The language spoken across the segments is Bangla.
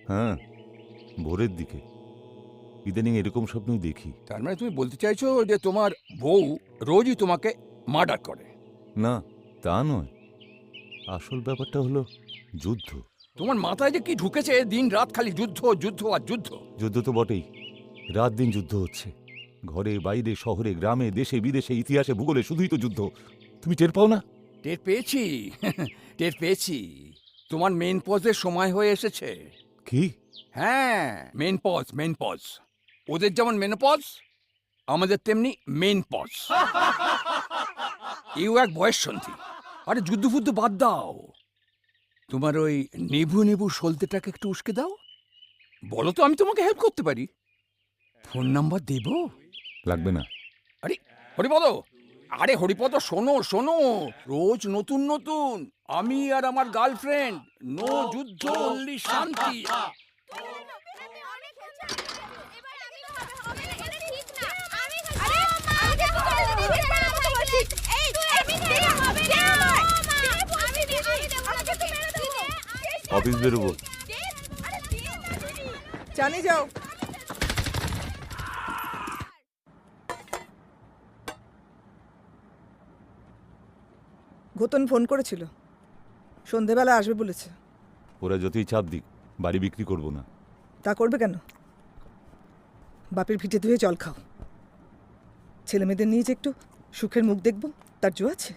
হ্যাঁ, ভোরের দিকে ইদানিং এরকম স্বপ্নই দেখি। তার মানে তুমি বলতে চাইছো যে তোমার বউ রোজই তোমাকে মার্ডার করে? না, তা নয়। আসল ব্যাপারটা হলো যুদ্ধ। তোমার মাথায় যে কি ঢুকেছে, দিন রাত খালি যুদ্ধ যুদ্ধ আর যুদ্ধ। যুদ্ধ তো বটেই, রাত দিন যুদ্ধ হচ্ছে। ঘরে বাইরে শহরে গ্রামে দেশে বিদেশে ইতিহাসে ভূগোলে শুধুই তো যুদ্ধ। তুমি টের পাও না? টের পেয়েছি টের পেয়েছি। তোমার মেন পজের সময় হয়ে এসেছে। কি? হ্যাঁ, মেন পজ। ওদের যেমন মেনোপজ, আমাদের তেমনি মেন পজ। এও এক বয়স সন্ধি। আরে যুদ্ধ ফুদ্ধ বাদ দাও, তোমার ওই নেবু নেবু সলতেটাকে একটু উস্কে দাও। বলো তো, আমি তোমাকে হেল্প করতে পারি। ফোন নাম্বার দেব? লাগবে না। আরে হরিপদ, আরে হরিপদ, শোনো শোনো, রোজ নতুন নতুন আমি আর আমার গার্লফ্রেন্ড, নো যুদ্ধ অনলি শান্তি। অফিস বেরোবো। জানি যাও। ঘোতন ফোন করেছিল, সন্ধেবেলা আসবে বলেছে। ওরা যতই চাপ দিক, বাড়ি বিক্রি করব না। তা করবে কেন? বাপের ভিটে ধুয়ে জল খাও। ছেলে মেয়েদের নিয়ে যে একটু সুখের মুখ দেখব, তার জো আছে?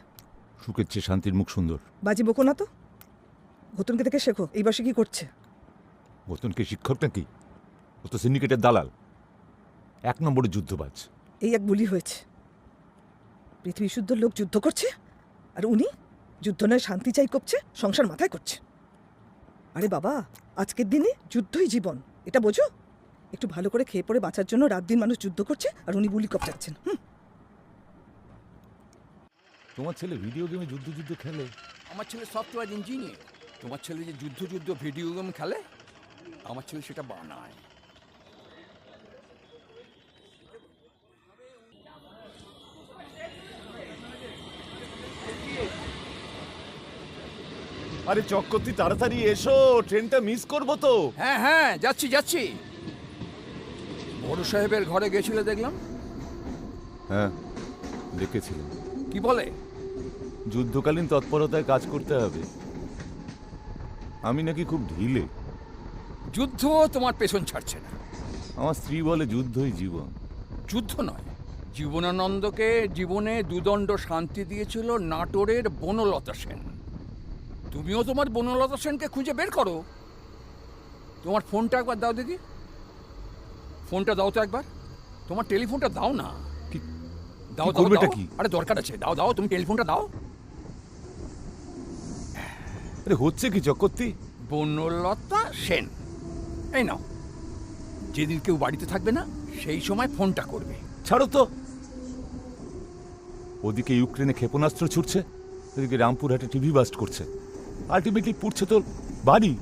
সুখের চেয়ে শান্তির মুখ সুন্দর। বাজি বকো না তো। ঘোতনকে দেখে শেখো, এই বয়সে কি করছে। গতনকে শিক্ষক নাকি? ও তো সিন্ডিকেটের দালাল, 1 নম্বরের যুদ্ধবাজ। এই এক বুলি হয়েছে। পৃথিবী শুদ্ধ লোক যুদ্ধ করছে, আর উনি যুদ্ধ নয় শান্তি চাই করছে, সংসার মাথায় করছে। আরে বাবা, আজকের দিনে যুদ্ধই জীবন, এটা বোঝো। একটু ভালো করে খেয়ে পড়ে বাঁচার জন্য রাত দিন মানুষ যুদ্ধ করছে, আর উনি বুলি কপটাচ্ছেন। তোমার ছেলে ভিডিও গেমে যুদ্ধ যুদ্ধ খেলে? আমার ছেলে সফটওয়্যার ইঞ্জিনিয়ার। তোমার ছেলে যে যুদ্ধ যুদ্ধ ভিডিও গেম খেলে, আমার ছেলে সেটা বানায়। আরে চক্করতি, তাড়াতাড়ি এসো, ট্রেনটা মিস করব তো। হ্যাঁ হ্যাঁ, যাচ্ছি যাচ্ছি। বড় সাহেবের ঘরে গেছিলে দেখলাম। হ্যাঁ, দেখেছিলাম। কি বলে? যুদ্ধকালীন তৎপরতায় কাজ করতে হবে। আমি নাকি খুব ঢিলে। যুদ্ধ তোমার পেছন ছাড়ছে না। আমার স্ত্রী বলে যুদ্ধই জীবন। যুদ্ধ নয়, জীবনানন্দকে জীবনে দুদণ্ড শান্তি দিয়েছিল নাটোরের বনলতা সেন। তুমিও তোমার বনলতা সেনকে খুঁজে বের করো। তোমার ফোনটা একবার দাও দেখি। ফোনটা দাও তো একবার। তোমার টেলিফোনটা দাও না। কি দাও দাও করবেটা দাও। কি? আরে দরকার আছে, দাও দাও, তুমি টেলিফোনটা দাও। আরে হচ্ছে কি চক্করতি? বনলতা সেন, এই নাও। যেদিন কেউ বাড়িতে থাকবে না, সেই সময় ফোনটা করবে। ছাড়ো তো। ওদিকে ইউক্রেনে ক্ষেপণাস্ত্র ছুটছে, এদিকে রামপুরহাটে টিভি বাস্ট করছে। আলটিমেটলি পুড়ছে তো বাড়ি,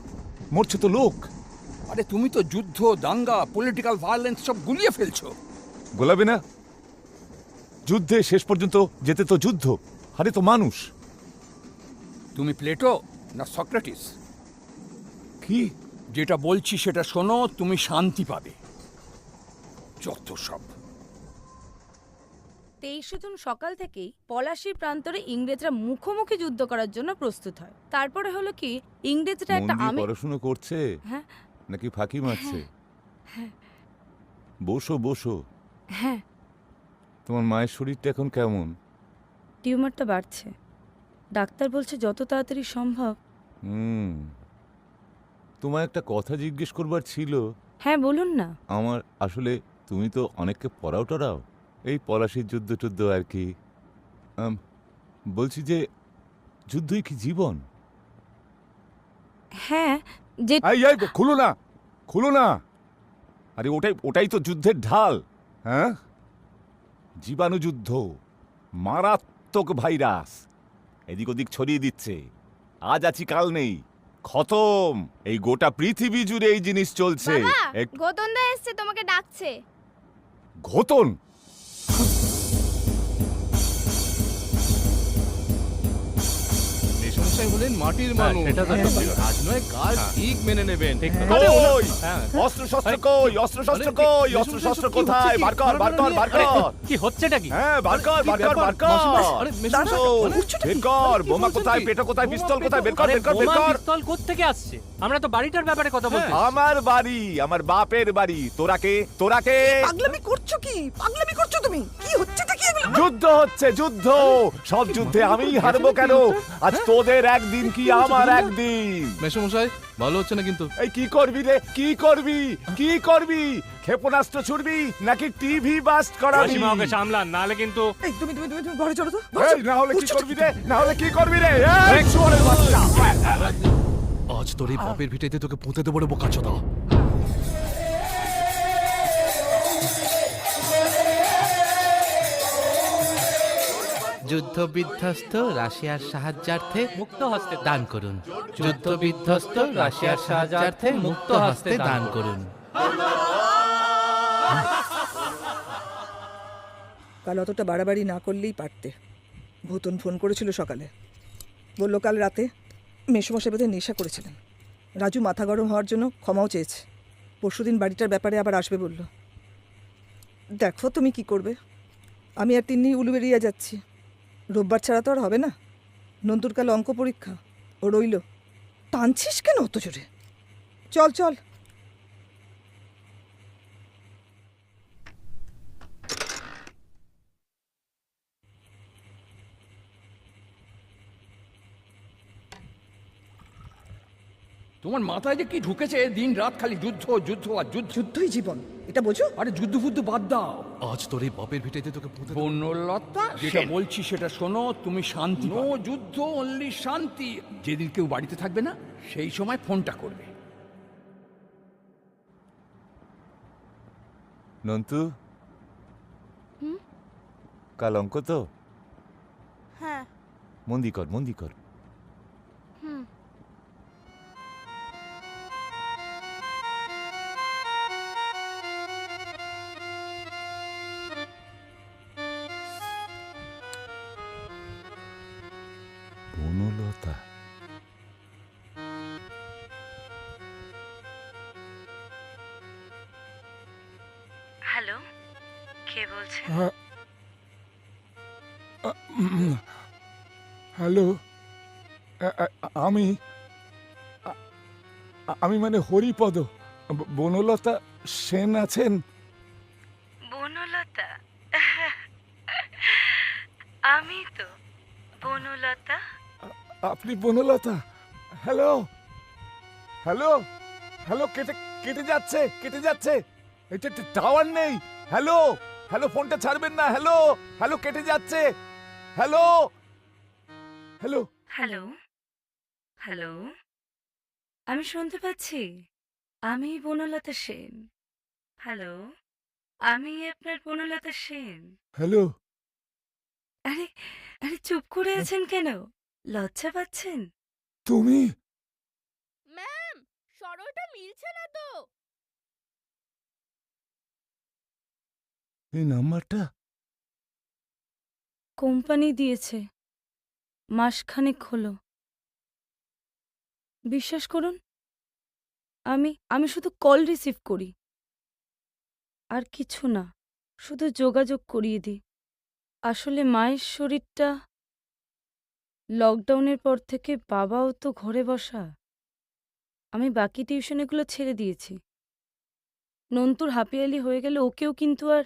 মরছে তো লোক। আরে তুমি তো যুদ্ধ, দাঙ্গা, পলিটিক্যাল ভায়োলেন্স সব গুলিয়ে ফেলছো। গোলাবে না? যুদ্ধে শেষ পর্যন্ত যেতে তো যুদ্ধ, হারে তো মানুষ। তুমি প্লেটো না সক্রেটিস? কি? যেটা বলছি সেটা শোনো, তুমি শান্তি পাবে। যত সব। 23শে জুন সকাল থেকেই পলাশীর প্রান্তরে ইংরেজরা মুখোমুখি যুদ্ধ করার জন্য প্রস্তুত হয়। তারপরে হলো কি, ইংরেজরা মন একটা দিয়ে পড়াশুনো করছে হ্যাঁ নাকি ফাঁকি মারছে? বসো বসো। হ্যাঁ, তোমার মায়ের শরীরটা এখন কেমন? টিউমারটা বাড়ছে। ডাক্তার বলছে যত তাড়াতাড়ি সম্ভব। তোমায় একটা কথা জিজ্ঞেস করবার ছিল। হ্যাঁ বলুন না। আমার আসলে, তুমি তো অনেককে পড়াও টরাও, এই পলাশির যুদ্ধ টুদ্ধ আর কি। বলছি যে যুদ্ধই কি জীবন? হ্যাঁ, যে খুলো না, খুলো না। আরে ওটাই তো যুদ্ধের ঢাল। হ্যাঁ, জীবাণু যুদ্ধ, মারাত্মক ভাইরাস এদিক ওদিক ছড়িয়ে দিচ্ছে। আজ আছি কাল নেই, খতম। এই গোটা পৃথিবী জুড়ে এই জিনিস চলছে। গতনদা এসছে, তোমাকে ডাকছে। ঘোতন? মেশন মেশমশাই হলেন মাটির মানুষ, সেটা তো হ্যাঁ, ঠিক। কাজ নয় কাজ ঠিক মেনে নেবেন। ঠিক হ্যাঁ। কথা। কই হ্যাঁ। অস্ত্র শস্ত্র কই, অস্ত্র শস্ত্র কই, অস্ত্র শস্ত্র কোথায়? বার কর, বার কর, বার আরে, কর। কি হচ্ছেটা কি? হ্যাঁ, বার কর, কি বার কর, ব্যাপার? বার কর। মাসিমা, আরে মেশমশাই, দাঁড়াও, আরে, উঠছোটা বের কি? কর, কি বোমা বলছেন কোথায়, কি? পেটা কোথায়, বোমা, পিস্তল পেটো? কোথায়, বের কর, আরে বের কর, বের বোমা কর। পিস্তল কোত্থেকে আসছে? আমরা তো বাড়িটার ব্যাপারে কথা বলছি। আমার বাড়ি, আমার বাপের বাড়ি। তোরা কে? তোরা কে? পাগলামি করছো কি? পাগলামি করছো তুমি? কি হচ্ছেটা কি এগুলো? যুদ্ধ হচ্ছে, যুদ্ধ। সব যুদ্ধে আমিই হারবো কেন? আজ তোদের একদিন কি আমার একদিন। মেশমশাই ভালো হচ্ছে না কিন্তু। এই কি করবি রে? কি করবি? কি করবি? ক্ষেপণাস্ত্র ছুড়বি নাকি টিভি বাস্ট করাবি? মাসিমা ওকে সামলান, নাহলে কিন্তু এই তুমি তুমি তুমি তুমি ঘরে চলো তো। এই, না হলে কি উঠছোটা করবি রে? না হলে কি করবি রে? এই শুয়োরের বাচ্চা। আজ তোর এই বাপের ভিটাইতে তোকে পুঁতে দেবো রে বোকাচোদা। যুদ্ধ বিধ্বস্ত রাশিয়ার সাহায্যার্থে মুক্ত হস্তে দান করুন। যুদ্ধ বিধ্বস্ত রাশিয়ার সাহায্যার্থে মুক্ত হস্তে দান করুন। কাল অতটা বাড়াবাড়ি না করলেই পারতে। ভূতন ফোন করেছিল সকালে, বলল কাল রাতে মেসমশাই বোধহয় নেশা করেছিলেন। রাজু মাথা গরম হওয়ার জন্য ক্ষমাও চেয়েছে। পরশুদিন বাড়িটার ব্যাপারে আবার আসবে বলল। দেখো তুমি কি করবে। আমি আর তিন্নি উলুবেরিয়া যাচ্ছি। রোববার ছাড়া তো আর হবে না। নন্দুর কাল অঙ্ক পরীক্ষা, ও রইল। টানছিস কেন অত জোরে? চল চল। তোমার মাথায় যে কি ঢুকেছে, দিন রাত খালি যুদ্ধ যুদ্ধ আর যুদ্ধ। যুদ্ধই জীবন, এটা বোঝো? আরে যুদ্ধ ফুদ্ধ বাদ দাও। আজ তোর এই বাপের ভিটাইতে তোকে পুঁতে দেবো। বনলতা, যেটা বলছি সেটা শোনো। তুমি শান্তি, নো যুদ্ধ, অনলি শান্তি। যেদিন কেউ বাড়িতে থাকবে না সেই সময় ফোনটা করবে। নন্তু, কাল অঙ্ক তো? হ্যাঁ। মন্দি কর, মন্দি কর। হুম। বনলতা। হ্যালো, কে বলছেন? হ্যালো, আমি আমি মানে হরিপদ। বনলতা সেন আছেন? বনলতা? আমি তো বনলতা। আপনি বনলতা? Hello, hello, hello. কেটে কেটে যাচ্ছে, কেটে যাচ্ছে। এটা টাওয়ার নেই। হ্যালো, হ্যালো, ফোনটা ছাড়বেন না। হ্যালো, হ্যালো, কেটে যাচ্ছে। Hello, hello. হ্যালো, হ্যালো, আমি শুনতে পাচ্ছি। আমি বনলতা সেন। হ্যালো, আমি আপনার বনলতা সেন। হ্যালো। আরে আরে, চুপ করে আছেন কেন? লজ্জা পাচ্ছেন? তুমি? ম্যাম, সরোটা মিলছে না তো। এই নাম্বারটা? কোম্পানি দিয়েছে, মাসখানেক হলো। বিশ্বাস করুন, আমি শুধু কল রিসিভ করি, আর কিছু না। শুধু যোগাযোগ করিয়ে দিই। আসলে মায়ের শরীরটা, লকডাউনের পর থেকে বাবাও তো ঘরে বসা। আমি বাকি টিউশনেগুলো ছেড়ে দিয়েছি। নন্তুর হাপিয়ালি হয়ে গেলে ওকেও কিন্তু আর